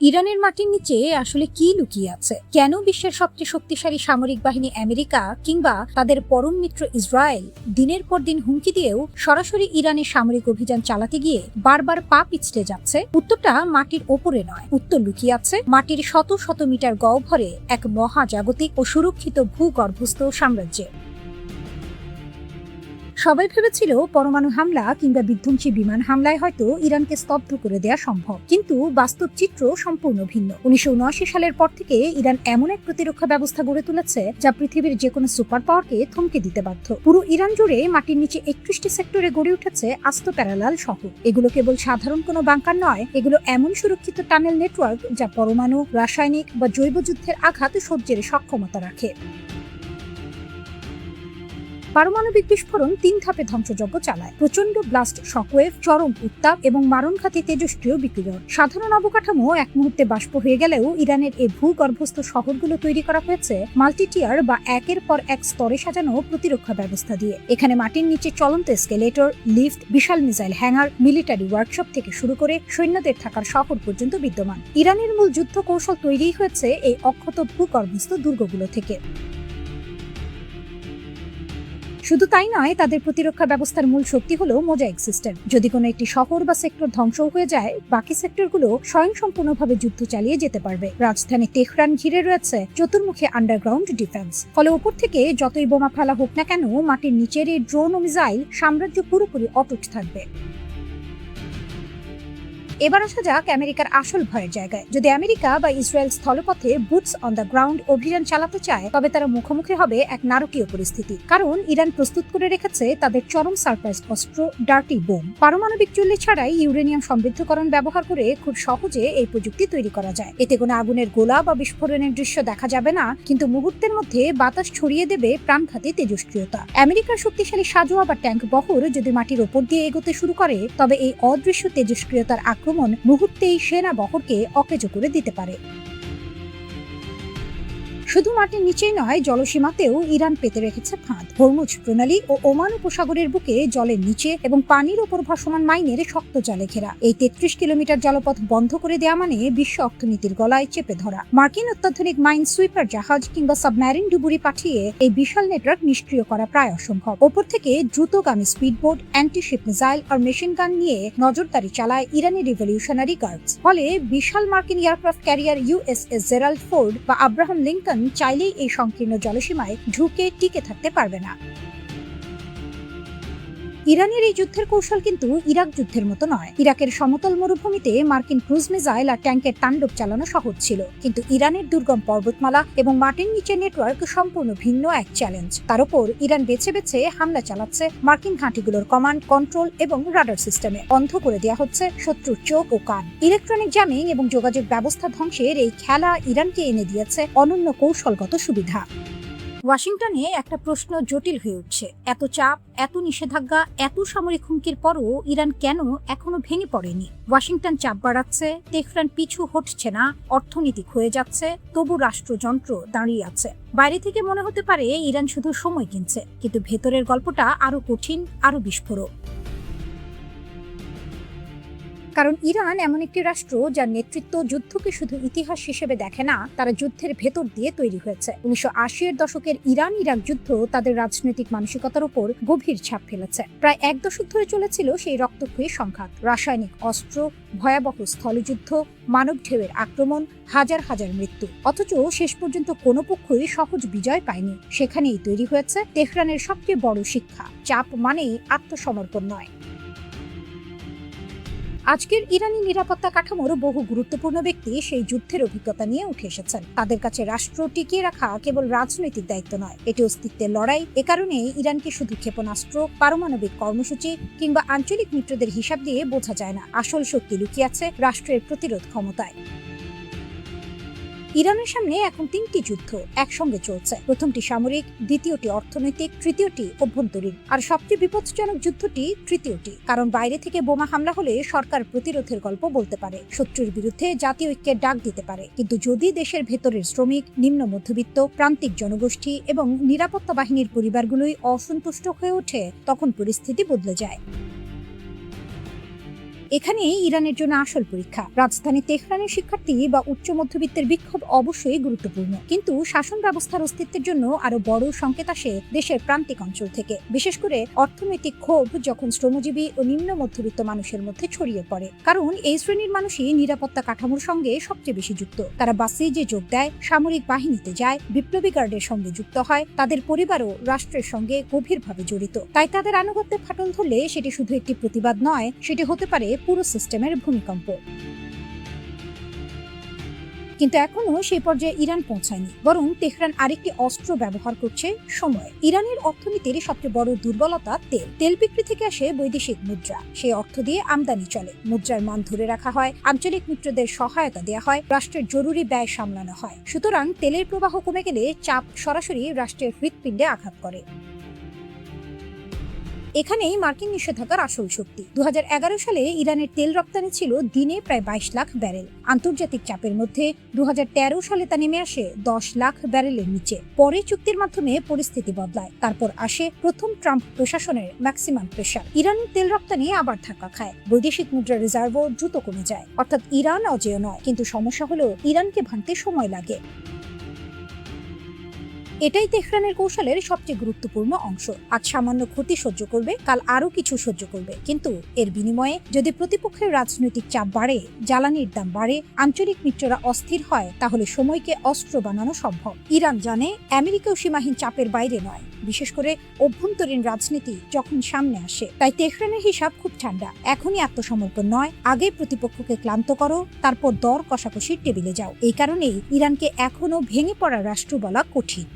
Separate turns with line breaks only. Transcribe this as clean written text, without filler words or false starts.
ইরানের মাটির নিচে আসলে কি লুকিয়ে আছে? কেন বিশ্বের সবচেয়ে শক্তিশালী সামরিক বাহিনী আমেরিকা কিংবা তাদের পরম মিত্র ইসরায়েল দিনের পর দিন হুমকি দিয়েও সরাসরি ইরানের সামরিক অভিযান চালাতে গিয়ে বারবার পা পিছড়ে যাচ্ছে? উত্তরটা মাটির ওপরে নয়, উত্তর লুকিয়ে আছে মাটির শত শত মিটার গহ্বরে এক মহাজাগতিক ও সুরক্ষিত ভূগর্ভস্থ সাম্রাজ্যে। সবাই ভেবেছিল পরমাণু হামলা কিংবা বিধ্বংসী বিমান হামলায় হয়তো ইরানকে স্তব্ধ করে দেওয়া সম্ভব, কিন্তু বাস্তব চিত্র সম্পূর্ণ ভিন্ন। 1979 সালের পর থেকে ইরান এমন এক প্রতিরক্ষা ব্যবস্থা গড়ে তুলেছে যা পৃথিবীর যে কোনো সুপার পাওয়ারকে থমকে দিতে বাধ্য। পুরো ইরান জুড়ে মাটির নিচে 31টি সেক্টরে গড়ে উঠেছে আস্ত প্যারালাল শহর। এগুলো কেবল সাধারণ কোনো বাংকার নয়, এগুলো এমন সুরক্ষিত টানেল নেটওয়ার্ক যা পরমাণু, রাসায়নিক বা জৈব যুদ্ধের আঘাত সহ্যের সক্ষমতা রাখে। পারমাণবিক বিস্ফোরণ 3 ধাপে ধ্বংসযজ্ঞ চালায়: প্রচন্ড ব্লাস্ট শকওয়েভ, চরম উত্তাপ এবং মারণঘাতী তেজস্ক্রিয় বিকিরণ। সাধারণ অবকাঠামো এক মুহূর্তে বাষ্প হয়ে গেলেও ইরানের এই ভূগর্ভস্থ শহরগুলো তৈরি করা হয়েছে মাল্টিটিয়ার বা একের পর এক স্তরে সাজানো প্রতিরক্ষা ব্যবস্থা দিয়ে। এখানে মাটির নিচে চলন্ত এসকেলেটর, লিফট, বিশাল মিসাইল হ্যাঙ্গার, মিলিটারি ওয়ার্কশপ থেকে শুরু করে সৈন্যদের থাকার শহর পর্যন্ত বিদ্যমান। ইরানের মূল যুদ্ধ কৌশল তৈরি হয়েছে এই অক্ষত ভূগর্ভস্থ দুর্গগুলো থেকে। শুধু তাই নয়, তাদের প্রতিরক্ষা ব্যবস্থার মূল শক্তি হলো মোজাইক সিস্টেম। যদি কোনো একটি শহর বা সেক্টর ধ্বংস হয়ে যায়, বাকি সেক্টরগুলো স্বয়ংসম্পূর্ণভাবে যুদ্ধ চালিয়ে যেতে পারবে। রাজধানী তেহরান ঘিরে রয়েছে চতুর্মুখী আন্ডারগ্রাউন্ড ডিফেন্স। ফলে উপর থেকে যতই বোমা ফেলা হোক না কেন, মাটির নিচের এই ড্রোন ও মিসাইল সাম্রাজ্য পুরোপুরি অটুট থাকবে। এবার আসা যাক আমেরিকার আসল ভয়ের জায়গায়। যদি আমেরিকা বা ইসরায়েল স্থলপথে বুটস অন দ্য গ্রাউন্ড অভিযান চালাতে চায়, তবে তারা মুখোমুখি হবে এক নারকীয় পরিস্থিতি। কারণ ইরান প্রস্তুত করে রেখেছে তাদের চরম সারপ্রাইজ অস্ত্র ডার্টি বোম। পারমাণবিক চুল্লি ছাড়াই ইউরেনিয়াম সমৃদ্ধকরণ ব্যবহার করে খুব সহজে এই প্রযুক্তি তৈরি করা যায়। এতে কোনো আগুনের গোলা বা বিস্ফোরণের দৃশ্য দেখা যাবে না, কিন্তু মুহূর্তের মধ্যে বাতাস ছড়িয়ে দেবে প্রাণঘাতী তেজস্ক্রিয়তা। আমেরিকার শক্তিশালী সাজোয়া বা ট্যাঙ্ক বহর যদি মাটির ওপর দিয়ে এগোতে শুরু করে, তবে এই অদৃশ্য তেজস্ক্রিয়তার আক্রমণ মুহূর্তেই সেনা বহরকে অকেজো করে দিতে পারে। শুধু মাটির নিচেই নয়, জলসীমাতেও ইরান পেতে রেখেছে ফাঁদ। হরমুজ প্রণালী ও ওমান উপসাগরের বুকে জলের নিচে এবং পানির ওপর ভাসমান মাইনের শক্ত জালে ঘেরা এই 33 কিলোমিটার জলপথ বন্ধ করে দেওয়া মানে বিশ্ব অর্থনীতির গলায় চেপে ধরা। মার্কিন অত্যাধুনিক মাইন সুইপার জাহাজ কিংবা সাবমেরিন ডুবুরি পাঠিয়ে এই বিশাল নেটওয়ার্ক নিষ্ক্রিয় করা প্রায় অসম্ভব। ওপর থেকে দ্রুতগামী স্পিডবোট, অ্যান্টিশিপ মিসাইল আর মেশিন গান নিয়ে নজরদারি চালায় ইরানি রিভলিউশনারি গার্ডস। ফলে বিশাল মার্কিন aircraft carrier USS Gerald Ford বা আব্রাহাম লিঙ্কন চাইলেই এই সংকীর্ণ জলসীমায় ঢুকে টিকে থাকতে পারবে না। ইরানের এই যুদ্ধের কৌশল কিন্তু ইরাক যুদ্ধের মতো নয়। ইরাকের সমতল মরুভূমিতে মার্কিন ক্রুজ মিসাইল আর ট্যাঙ্কের তাণ্ডব চালানো সহজ ছিল, কিন্তু ইরানের দুর্গম পর্বতমালা এবং মাটির নিচে নেটওয়ার্ক সম্পূর্ণ ভিন্ন এক চ্যালেঞ্জ। তার উপর ইরান বেছে বেছে হামলা চালাচ্ছে মার্কিন ঘাঁটিগুলোর কমান্ড, কন্ট্রোল এবং রাডার সিস্টেমে। বন্ধ করে দেওয়া হচ্ছে শত্রুর চোখ ও কান। ইলেকট্রনিক জ্যামিং এবং যোগাযোগ ব্যবস্থা ধ্বংসের এই খেলা ইরানকে এনে দিয়েছে অনন্য কৌশলগত সুবিধা। ওয়াশিংটনে একটা প্রশ্ন জটিল হয়ে উঠছে: এত চাপ, এত নিষেধাজ্ঞা, এত সামরিক হুমকির পরও ইরান কেন এখনো ভেঙে পড়েনি? ওয়াশিংটন চাপ বাড়াচ্ছে, তেহরান পিছু হটছে না, অর্থনীতি ক্ষয়ে যাচ্ছে, তবু রাষ্ট্রযন্ত্র দাঁড়িয়ে আছে। বাইরে থেকে মনে হতে পারে ইরান শুধু সময় কিনছে, কিন্তু ভেতরের গল্পটা আরো কঠিন, আরো বিস্ফোরক। কারণ ইরান এমন একটি রাষ্ট্র যার নেতৃত্ব যুদ্ধকে শুধু ইতিহাস হিসেবে দেখে না, তারা যুদ্ধের ভেতর দিয়ে তৈরি হয়েছে। 1980-এর দশকের ইরান ইরাক যুদ্ধ তাদের রাজনৈতিক মানসিকতার উপর গভীর ছাপ ফেলেছে। প্রায় 1 দশক ধরে চলেছিল সেই রক্তক্ষয়ী সংঘাত, রাসায়নিক অস্ত্র, ভয়াবহ স্থলযুদ্ধ, মানব ঢেউয়ের আক্রমণ, হাজার হাজার মৃত্যু। অথচ শেষ পর্যন্ত কোনো পক্ষই সহজ বিজয় পায়নি। সেখানেই তৈরি হয়েছে তেহরানের সবচেয়ে বড় শিক্ষা: চাপ মানেই আত্মসমর্পণ নয়। আজকের ইরানি নিরাপত্তা কাঠামোর বহু গুরুত্বপূর্ণ ব্যক্তি সেই যুদ্ধের অভিজ্ঞতা নিয়ে উঠে এসেছেন। তাদের কাছে রাষ্ট্র টিকিয়ে রাখা কেবল রাজনৈতিক দায়িত্ব নয়, এটি অস্তিত্বের লড়াই। এ কারণে ইরানকে শুধু ক্ষেপণাস্ত্র, পারমাণবিক কর্মসূচি কিংবা আঞ্চলিক মিত্রদের হিসাব দিয়ে বোঝা যায় না। আসল শক্তি লুকিয়ে আছে রাষ্ট্রের প্রতিরোধ ক্ষমতায়। ইরানের সামনে এখন 3টি যুদ্ধ একসঙ্গে চলছে। প্রথমটি সামরিক, দ্বিতীয়টি অর্থনৈতিক, তৃতীয়টি অভ্যন্তরীণ। আর সবচেয়ে বিপজ্জনক যুদ্ধটি তৃতীয়টি। কারণ বাইরে থেকে বোমা হামলা হলে সরকার প্রতিরোধের গল্প বলতে পারে, শত্রুর বিরুদ্ধে জাতীয় ঐক্যের ডাক দিতে পারে, কিন্তু যদি দেশের ভেতরের শ্রমিক, নিম্ন মধ্যবিত্ত, প্রান্তিক জনগোষ্ঠী এবং নিরাপত্তা বাহিনীর পরিবারগুলোই অসন্তুষ্ট হয়ে ওঠে, তখন পরিস্থিতি বদলে যায়। এখানেই ইরানের জন্য আসল পরীক্ষা। রাজধানী তেহরানের শিক্ষার্থী বা উচ্চ মধ্যবিত্তের বিক্ষোভ অবশ্যই গুরুত্বপূর্ণ, কিন্তু শাসন ব্যবস্থার অস্তিত্বের জন্য আরো বড় সংকেত আসে দেশের প্রান্তিক অঞ্চল থেকে, বিশেষ করে অর্থনৈতিক ক্ষোভ যখন শ্রমজীবী ও নিম্ন মধ্যবিত্ত মানুষের মধ্যে ছড়িয়ে পড়ে। কারণ এই শ্রেণীর মানুষই নিরাপত্তা কাঠামোর সঙ্গে সবচেয়ে বেশি যুক্ত। তারা বাসিজে যোগ দেয়, সামরিক বাহিনীতে যায়, বিপ্লবী গার্ডের সঙ্গে যুক্ত হয়, তাদের পরিবারও রাষ্ট্রের সঙ্গে গভীরভাবে জড়িত। তাই তাদের আনুগত্যে ফাটল ধরলে সেটি শুধু একটি প্রতিবাদ নয়, সেটি হতে পারে পুরো সিস্টেমের ভূমিকম্প। কিন্তু এখনো সেই পর্যায়ে ইরান পৌঁছায়নি, বরং তেহরান আরেকটি অস্ত্র ব্যবহার করছে, সময়। ইরানের অর্থনীতির সবচেয়ে বড় দুর্বলতা তেল বিক্রি থেকে আসে বৈদেশিক মুদ্রা। সেই অর্থ দিয়ে আমদানি চলে, মুদ্রার মান ধরে রাখা হয়, আঞ্চলিক মিত্রদের সহায়তা দেওয়া হয়, রাষ্ট্রের জরুরি ব্যয় সামলানো হয়। সুতরাং তেলের প্রবাহ কমে গেলে চাপ সরাসরি রাষ্ট্রের হৃৎপিণ্ডে আঘাত করে। এখানেই মার্কিন নিষেধাজ্ঞার আসল শক্তি। 2011 সালে ইরানের তেল রপ্তানি ছিল দিনে প্রায় 22 লাখ ব্যারেল। আন্তর্জাতিক চাপের মধ্যে 2013 সালে তা নেমে আসে 10 লাখ ব্যারেলের নিচে। পরে চুক্তির মাধ্যমে পরিস্থিতি বদলায়। তারপর আসে প্রথম ট্রাম্প প্রশাসনের ম্যাক্সিমাম প্রেশার। ইরানের তেল রপ্তানি আবার ধাক্কা খায়, বৈদেশিক মুদ্রার রিজার্ভও দ্রুত কমে যায়। অর্থাৎ ইরান অজেয় নয়, কিন্তু সমস্যা হলো ইরানকে ভাঙতে সময় লাগে। এটাই তেহরানের কৌশলের সবচেয়ে গুরুত্বপূর্ণ অংশ। আজ সামান্য ক্ষতি সহ্য করবে, কাল আরো কিছু সহ্য করবে, কিন্তু এর বিনিময়ে যদি প্রতিপক্ষের রাজনৈতিক চাপ বাড়ে, জ্বালানির দাম বাড়ে, আঞ্চলিক মিত্ররা অস্থির হয়, তাহলে সময়কে অস্ত্র বানানো সম্ভব। ইরান জানে আমেরিকাও সীমাহীন চাপের বাইরে নয়, বিশেষ করে অভ্যন্তরীণ রাজনীতি যখন সামনে আসে। তাই তেহরানের হিসাব খুব ঠান্ডা। এখনই আত্মসমর্পণ নয়, আগে প্রতিপক্ষকে ক্লান্ত করো, তারপর দর কষাকষির টেবিলে যাও। এই কারণেই ইরানকে এখনো ভেঙে পড়া রাষ্ট্র বলা কঠিন।